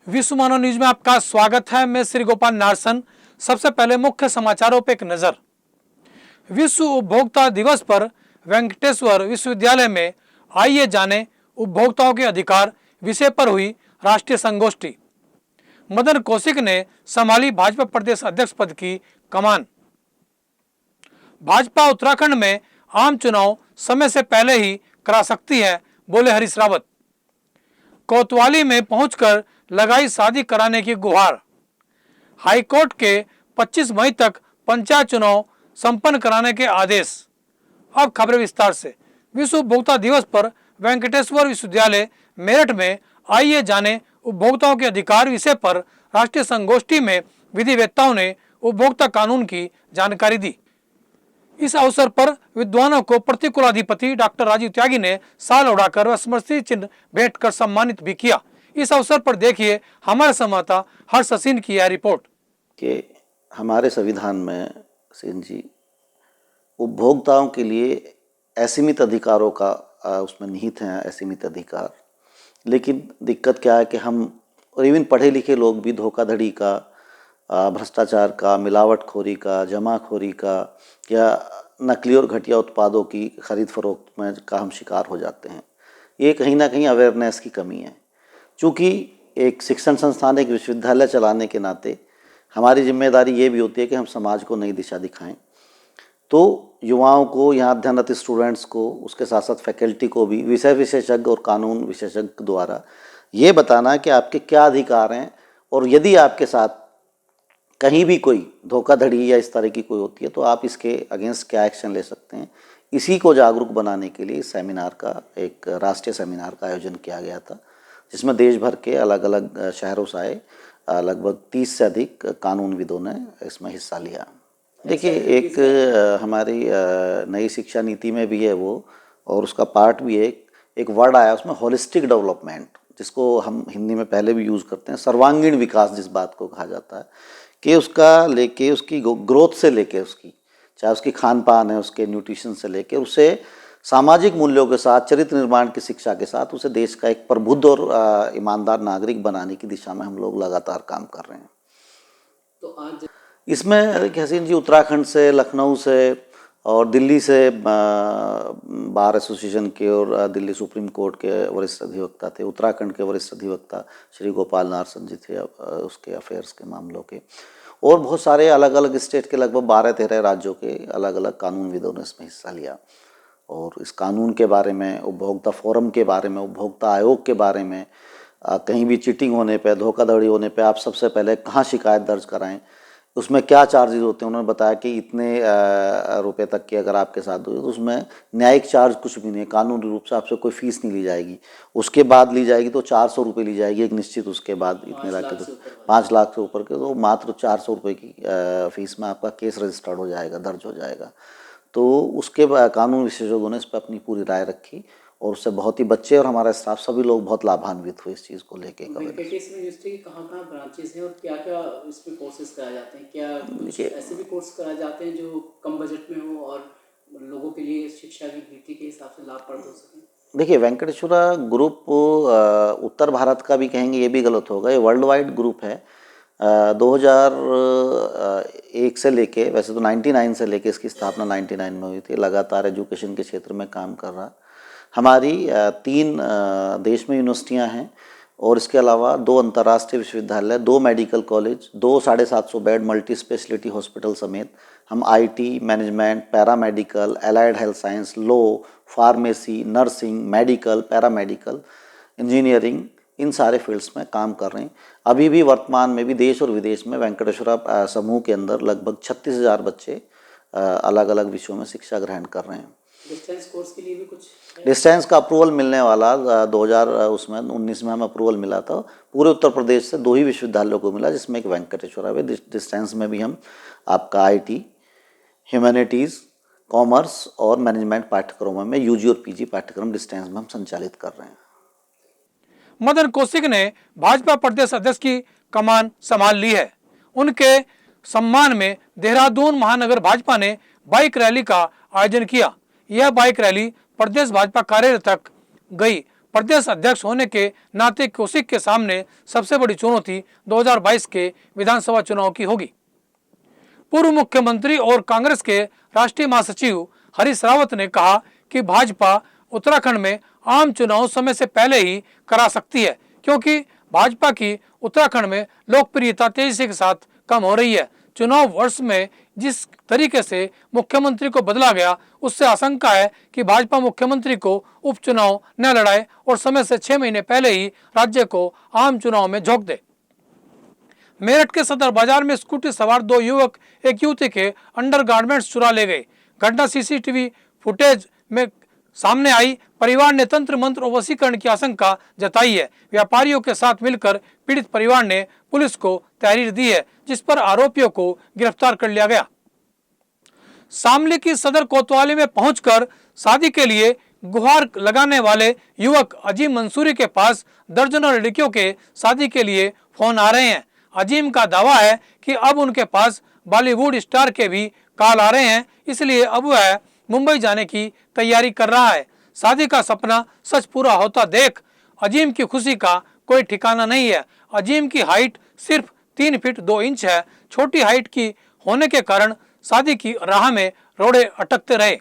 विश्व मानव न्यूज में आपका स्वागत है। मैं श्री गोपाल नारसन। सबसे पहले मुख्य समाचारों पर एक नजर। विश्व उपभोक्ता दिवस पर वेंकटेश्वर विश्वविद्यालय में आइए जाने उपभोक्ताओं के अधिकार विषय पर हुई राष्ट्रीय संगोष्ठी। मदन कौशिक ने संभाली भाजपा प्रदेश अध्यक्ष पद की कमान। भाजपा उत्तराखंड में आम चुनाव समय से पहले ही करा सकती है, बोले हरीश रावत। कोतवाली में पहुंचकर लगाई शादी कराने की गुहार। हाईकोर्ट के 25 मई तक पंचायत चुनाव संपन्न कराने के आदेश। अब खबरें विस्तार से। विश्व उपभोक्ता दिवस पर वेंकटेश्वर विश्वविद्यालय मेरठ में आइए जाने उपभोक्ताओं के अधिकार विषय पर राष्ट्रीय संगोष्ठी में विधिवेत्ताओं ने उपभोक्ता कानून की जानकारी दी। इस अवसर पर विद्वानों को प्रतिकुलाधिपति डॉक्टर राजीव त्यागी ने साल उड़ाकर व स्मृति चिन्ह भेंट कर सम्मानित भी किया। इस अवसर पर देखिए हमारे संवाददाता हर्ष सिंह की यह रिपोर्ट। कि हमारे संविधान में सिंह जी उपभोक्ताओं के लिए असीमित अधिकारों का उसमें निहित है असीमित अधिकार। लेकिन दिक्कत क्या है कि हम और इवन पढ़े लिखे लोग भी धोखाधड़ी का, भ्रष्टाचार का, मिलावटखोरी का, जमाखोरी का या नकली और घटिया उत्पादों की खरीद फरोख्त में का हम शिकार हो जाते हैं। ये कहीं ना कहीं अवेयरनेस की कमी है। चूँकि एक शिक्षण संस्थान, एक विश्वविद्यालय चलाने के नाते हमारी जिम्मेदारी ये भी होती है कि हम समाज को नई दिशा दिखाएं। तो युवाओं को, यहाँ अध्ययनरत स्टूडेंट्स को, उसके साथ साथ फैकल्टी को भी विषय विशेषज्ञ और कानून विशेषज्ञ द्वारा ये बताना कि आपके क्या अधिकार हैं और यदि आपके साथ कहीं भी कोई धोखाधड़ी या इस तरह की कोई होती है तो आप इसके अगेंस्ट क्या एक्शन ले सकते हैं। इसी को जागरूक बनाने के लिए सेमिनार का, एक राष्ट्रीय सेमिनार का आयोजन किया गया था, जिसमें देश भर के अलग अलग शहरों से आए लगभग 30 से अधिक कानूनविदों ने इसमें हिस्सा लिया। देखिए, एक हमारी नई शिक्षा नीति में भी है वो, और उसका पार्ट भी है, एक वर्ड आया उसमें होलिस्टिक डेवलपमेंट, जिसको हम हिंदी में पहले भी यूज़ करते हैं, सर्वांगीण विकास जिस बात को कहा जाता है, कि उसका लेके उसकी ग्रोथ से लेके उसकी, चाहे उसकी खान पान है, उसके न्यूट्रिशन से लेके उसे सामाजिक मूल्यों के साथ, चरित्र निर्माण की शिक्षा के साथ उसे देश का एक प्रबुद्ध और ईमानदार नागरिक बनाने की दिशा में हम लोग लगातार काम कर रहे हैं। तो आज इसमें हसीन जी उत्तराखंड से, लखनऊ से और दिल्ली से बार एसोसिएशन के और दिल्ली सुप्रीम कोर्ट के वरिष्ठ अधिवक्ता थे। उत्तराखंड के वरिष्ठ अधिवक्ता श्री गोपाल नारसन जी थे, उसके अफेयर्स के मामलों के, और बहुत सारे अलग अलग स्टेट के लगभग 12-13 राज्यों के अलग अलग कानूनविदों ने इसमें हिस्सा लिया। और इस कानून के बारे में, उपभोक्ता फोरम के बारे में, उपभोक्ता आयोग के बारे में, कहीं भी चीटिंग होने पे, धोखाधड़ी होने पे आप सबसे पहले कहाँ शिकायत दर्ज कराएं, उसमें क्या चार्जेस होते हैं। उन्होंने बताया कि इतने रुपए तक की अगर आपके साथ हुई तो उसमें न्यायिक चार्ज कुछ भी नहीं है, कानूनी रूप से आपसे कोई फीस नहीं ली जाएगी। उसके बाद ली जाएगी तो 400 रुपये ली जाएगी एक निश्चित, उसके बाद इतने लाख के, तो 5 लाख से ऊपर के तो मात्र 400 रुपये की फीस में आपका केस रजिस्टर्ड हो जाएगा, दर्ज हो जाएगा। तो उसके बाद कानून विशेषज्ञों ने इस पर अपनी पूरी राय रखी और उससे बहुत ही बच्चे और हमारा स्टाफ सभी लोग बहुत लाभान्वित हुए इस चीज़ को लेके। वेंकटेश्वर यूनिवर्सिटी के कहाँ ब्रांचेस हैं और क्या-क्या इसमें कोर्सेज कराए जाते हैं? क्या कुछ ऐसे भी कोर्स कराए जाते हैं जो कम बजट में हो और लोगों के लिए शिक्षा की नीति के हिसाब से लाभप्रद हो सके? देखिए, वेंकटेश्वरा ग्रुप उत्तर भारत का भी कहेंगे ये भी गलत होगा, ये वर्ल्ड वाइड ग्रुप है। 2001 से लेके, वैसे तो 99 से लेके इसकी स्थापना 99 में हुई थी, लगातार एजुकेशन के क्षेत्र में काम कर रहा। हमारी 3 देश में यूनिवर्सिटियां हैं और इसके अलावा 2 अंतर्राष्ट्रीय विश्वविद्यालय, 2 medical college, 2 750 bed multi speciality hospital समेत हम IT, management, paramedical, allied health science, law, pharmacy, nursing, medical, paramedical, engineering, इन सारे फील्ड्स में काम कर रहे हैं। अभी भी वर्तमान में भी देश और विदेश में वेंकटेश्वरा समूह के अंदर लगभग 36,000 बच्चे अलग अलग विषयों में शिक्षा ग्रहण कर रहे हैं। डिस्टेंस कोर्स के लिए भी कुछ डिस्टेंस का अप्रूवल मिलने वाला 2019 में हमें अप्रूवल मिला था। पूरे उत्तर प्रदेश से 2 ही विश्वविद्यालयों को मिला, जिसमें एक वेंकटेश्वरा है। डिस्टेंस में भी हम आपका आईटी, ह्यूमैनिटीज़, कॉमर्स और मैनेजमेंट पाठ्यक्रमों में यूजी और पीजी पाठ्यक्रम डिस्टेंस में हम संचालित कर रहे हैं। मदन कौशिक ने भाजपा प्रदेश अध्यक्ष की कमान संभाल ली है। उनके सम्मान में देहरादून महानगर भाजपा ने बाइक रैली का आयोजन किया। यह बाइक रैली प्रदेश भाजपा कार्यालय तक गई। प्रदेश अध्यक्ष होने के नाते कौशिक के सामने सबसे बड़ी चुनौती 2022 के विधानसभा चुनाव की होगी। पूर्व मुख्यमंत्री और कांग्रेस के राष्ट्रीय महासचिव हरीश रावत ने कहा कि भाजपा उत्तराखंड में आम चुनाव समय से पहले ही करा सकती है, क्योंकि भाजपा की उत्तराखंड में लोकप्रियता तेजी के साथ कम हो रही है। चुनाव वर्ष में जिस तरीके से मुख्यमंत्री को बदला गया, उससे आशंका है कि भाजपा मुख्यमंत्री को उपचुनाव न लड़ाए और समय से 6 महीने पहले ही राज्य को आम चुनाव में झोंक दे। मेरठ के सदर बाजार में स्कूटी सवार 2 युवक एक युवती के अंडरगारमेंट्स चुरा ले गए। घटना सीसीटीवी फुटेज में सामने आई। परिवार ने तंत्र मंत्र और वशीकरण की आशंका जताई है। व्यापारियों के साथ मिलकर पीड़ित परिवार ने पुलिस को तहरीर दी है, जिस पर आरोपियों को गिरफ्तार कर लिया गया। शामली की सदर कोतवाली में पहुंचकर शादी के लिए गुहार लगाने वाले युवक अजीम मंसूरी के पास दर्जनों लड़कियों के शादी के लिए फोन आ रहे हैं। अजीम का दावा है कि अब उनके पास बॉलीवुड स्टार के भी कॉल आ रहे हैं, इसलिए अब वह मुंबई जाने की तैयारी कर रहा है। शादी का सपना सच पूरा होता देख अजीम की खुशी का कोई ठिकाना नहीं है। अजीम की हाइट सिर्फ 3 फीट 2 इंच है। छोटी हाइट की होने के कारण शादी की राह में रोड़े अटकते रहे।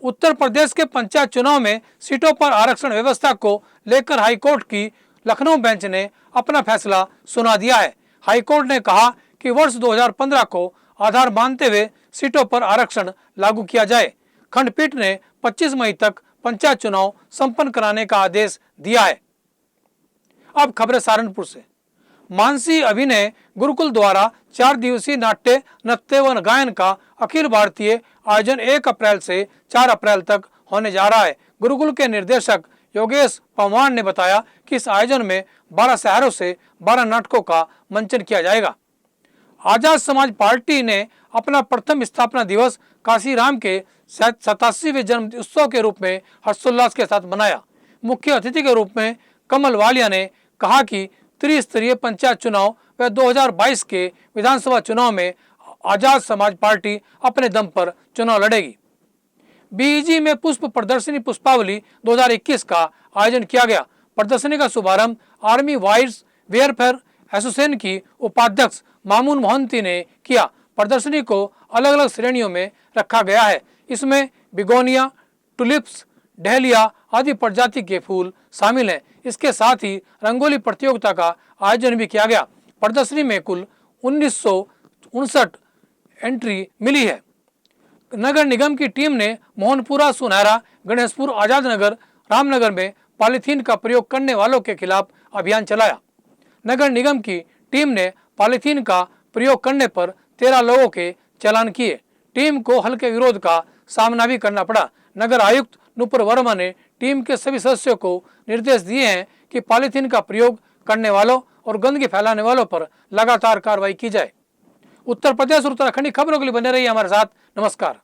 उत्तर प्रदेश के पंचायत चुनाव में सीटों पर आरक्षण व्यवस्था को लेकर हाईकोर्ट की लखनऊ बेंच ने अपना फैसला सुना दिया है। हाईकोर्ट ने कहा कि वर्ष 2015 को आधार मानते हुए सीटों पर आरक्षण लागू किया जाए। खंडपीठ ने 25 मई तक पंचायत चुनाव संपन्न कराने का आदेश दिया है। अब खबरें सहारनपुर से। मानसी अभिनय गुरुकुल द्वारा 4 दिवसीय नाट्य नृत्य व गायन का अखिल भारतीय आयोजन 1 अप्रैल से 4 अप्रैल तक होने जा रहा है। गुरुकुल के निर्देशक योगेश पवार ने बताया कि इस आयोजन में 12 शहरों से 12 नाटकों का मंचन किया जाएगा। आजाद समाज पार्टी ने अपना प्रथम स्थापना दिवस काशीराम के 87वें जन्म उत्सव के रूप में हर्षोल्लास के साथ मनाया। मुख्य अतिथि के रूप में कमल वालिया ने कहा कि त्रिस्तरीय पंचायत चुनाव व 2022 के विधानसभा चुनाव में आजाद समाज पार्टी अपने दम पर चुनाव लड़ेगी। बीईजी में पुष्प प्रदर्शनी पुष्पावली 2021 का आयोजन किया गया। प्रदर्शनी का शुभारंभ आर्मी वाइड्स वेयरफेयर एसोसिएशन की उपाध्यक्ष मामून मोहंती ने किया। प्रदर्शनी को अलग अलग श्रेणियों में रखा गया है। इसमें बिगोनिया, टुलिप्स, डहलिया आदि प्रजाति के फूल शामिल हैं। इसके साथ ही रंगोली प्रतियोगिता का आयोजन भी किया गया। प्रदर्शनी में कुल 1959 एंट्री मिली है। नगर निगम की टीम ने मोहनपुरा, सुनहरा, गणेशपुर, आजाद नगर, रामनगर में पॉलीथीन का प्रयोग करने वालों के खिलाफ अभियान चलाया। नगर निगम की टीम ने पॉलीथीन का प्रयोग करने पर 13 लोगों के चालान किए। टीम को हल्के विरोध का सामना भी करना पड़ा। नगर आयुक्त नुपुर वर्मा ने टीम के सभी सदस्यों को निर्देश दिए हैं कि पॉलीथीन का प्रयोग करने वालों और गंदगी फैलाने वालों पर लगातार कार्रवाई की जाए। उत्तर प्रदेश और उत्तराखंड की खबरों के लिए बने रहिए हमारे साथ। नमस्कार।